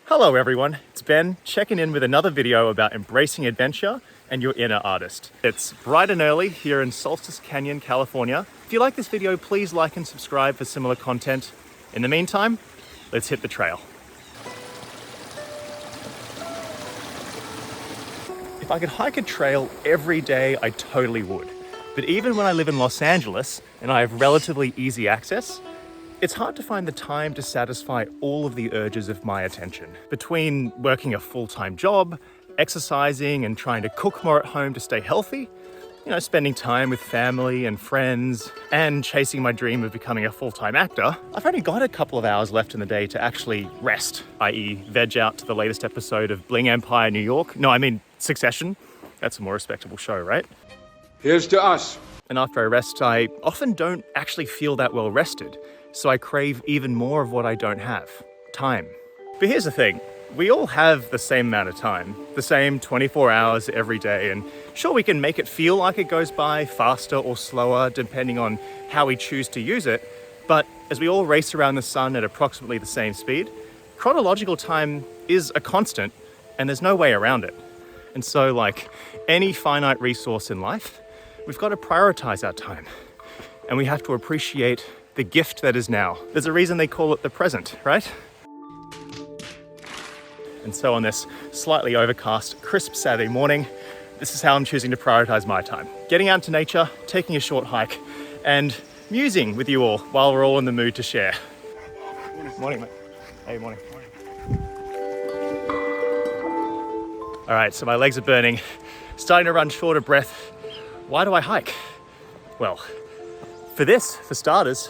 Hello everyone, it's Ben checking in with another video about embracing adventure and your inner artist. It's bright and early here in Solstice Canyon, California. If you like this video, please like and subscribe for similar content. In the meantime, let's hit the trail. If I could hike a trail every day, I totally would. But even when I live in Los Angeles and I have relatively easy access, it's hard to find the time to satisfy all of the urges of my attention. Between working a full-time job, exercising and trying to cook more at home to stay healthy, spending time with family and friends, and chasing my dream of becoming a full-time actor, I've only got a couple of hours left in the day to actually rest, i.e. veg out to the latest episode of Bling Empire New York. No, I mean Succession. That's a more respectable show, right? Here's to us. And after I rest, I often don't actually feel that well rested. So I crave even more of what I don't have, time. But here's the thing, we all have the same amount of time, the same 24 hours every day, and sure, we can make it feel like it goes by faster or slower depending on how we choose to use it, but as we all race around the sun at approximately the same speed, chronological time is a constant and there's no way around it. And so, like any finite resource in life, we've got to prioritize our time, and we have to appreciate the gift that is now. There's a reason they call it the present, right? And so on this slightly overcast, crisp Saturday morning, this is how I'm choosing to prioritize my time. Getting out into nature, taking a short hike, and musing with you all while we're all in the mood to share. Morning, mate. Hey, morning. All right, so my legs are burning, starting to run short of breath. Why do I hike? Well, for starters,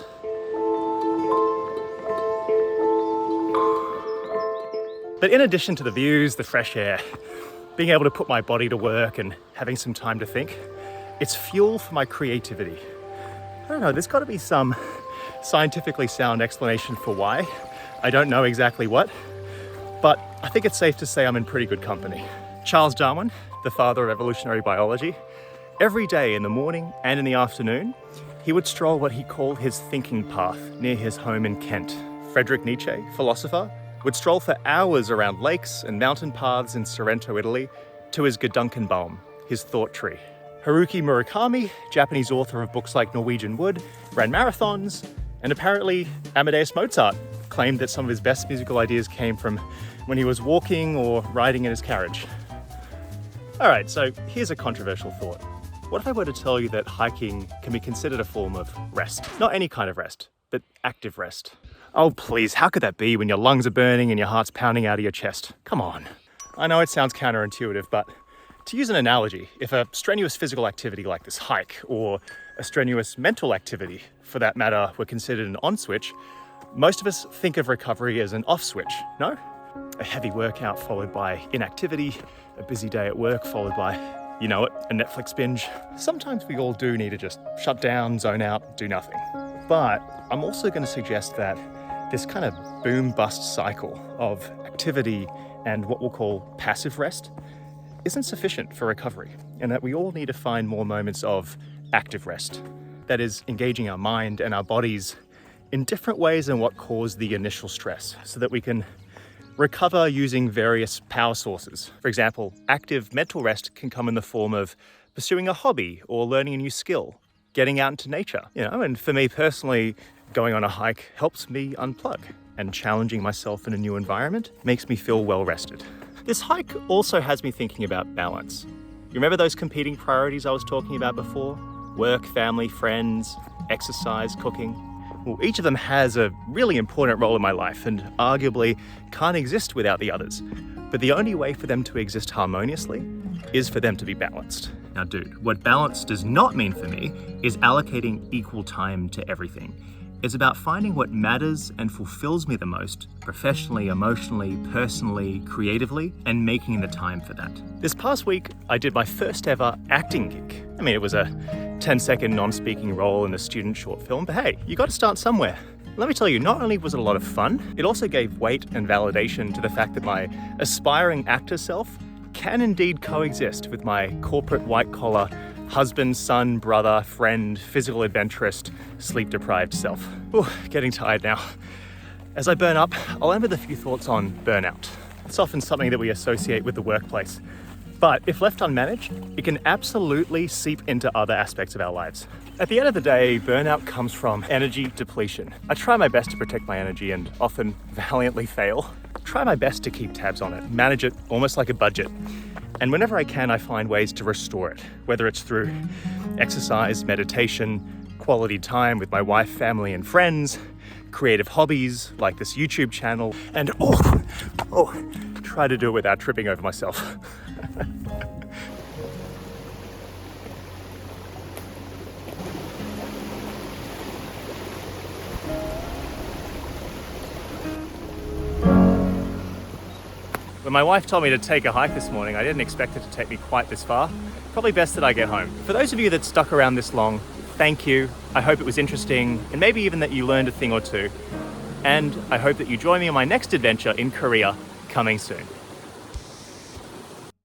but in addition to the views, the fresh air, being able to put my body to work and having some time to think, it's fuel for my creativity. I don't know, there's got to be some scientifically sound explanation for why. I don't know exactly what, but I think it's safe to say I'm in pretty good company. Charles Darwin, the father of evolutionary biology, every day in the morning and in the afternoon, he would stroll what he called his thinking path near his home in Kent. Friedrich Nietzsche, philosopher, would stroll for hours around lakes and mountain paths in Sorrento, Italy, to his Gedankenbaum, his thought tree. Haruki Murakami, Japanese author of books like Norwegian Wood, ran marathons, and apparently Amadeus Mozart claimed that some of his best musical ideas came from when he was walking or riding in his carriage. All right, so here's a controversial thought. What if I were to tell you that hiking can be considered a form of rest? Not any kind of rest, but active rest. Oh please, how could that be when your lungs are burning and your heart's pounding out of your chest? Come on. I know it sounds counterintuitive, but to use an analogy, if a strenuous physical activity like this hike, or a strenuous mental activity, for that matter, were considered an on switch, most of us think of recovery as an off switch, no? A heavy workout followed by inactivity, a busy day at work followed by, you know it, a Netflix binge. Sometimes we all do need to just shut down, zone out, do nothing. But I'm also going to suggest that this kind of boom-bust cycle of activity and what we'll call passive rest isn't sufficient for recovery, and that we all need to find more moments of active rest. That is, engaging our mind and our bodies in different ways than what caused the initial stress, so that we can recover using various power sources. For example, active mental rest can come in the form of pursuing a hobby or learning a new skill, getting out into nature, and for me personally, going on a hike helps me unplug, and challenging myself in a new environment makes me feel well rested. This hike also has me thinking about balance. You remember those competing priorities I was talking about before? Work, family, friends, exercise, cooking. Well, each of them has a really important role in my life and arguably can't exist without the others. But the only way for them to exist harmoniously is for them to be balanced. Now, dude, what balance does not mean for me is allocating equal time to everything. It's about finding what matters and fulfills me the most, professionally, emotionally, personally, creatively, and making the time for that. This past week, I did my first ever acting gig. I mean, it was a 10-second non-speaking role in a student short film, but hey, you got to start somewhere. Let me tell you, not only was it a lot of fun, it also gave weight and validation to the fact that my aspiring actor self can indeed coexist with my corporate white-collar husband, son, brother, friend, physical adventurist, sleep-deprived self. Ooh, getting tired now. As I burn up, I'll end with a few thoughts on burnout. It's often something that we associate with the workplace. But if left unmanaged, it can absolutely seep into other aspects of our lives. At the end of the day, burnout comes from energy depletion. I try my best to protect my energy and often valiantly fail. Try my best to keep tabs on it, manage it almost like a budget. And whenever I can, I find ways to restore it, whether it's through exercise, meditation, quality time with my wife, family, and friends, creative hobbies like this YouTube channel, and try to do it without tripping over myself. When my wife told me to take a hike this morning, I didn't expect it to take me quite this far. Probably best that I get home. For those of you that stuck around this long, thank you. I hope it was interesting, and maybe even that you learned a thing or two. And I hope that you join me on my next adventure in Korea coming soon.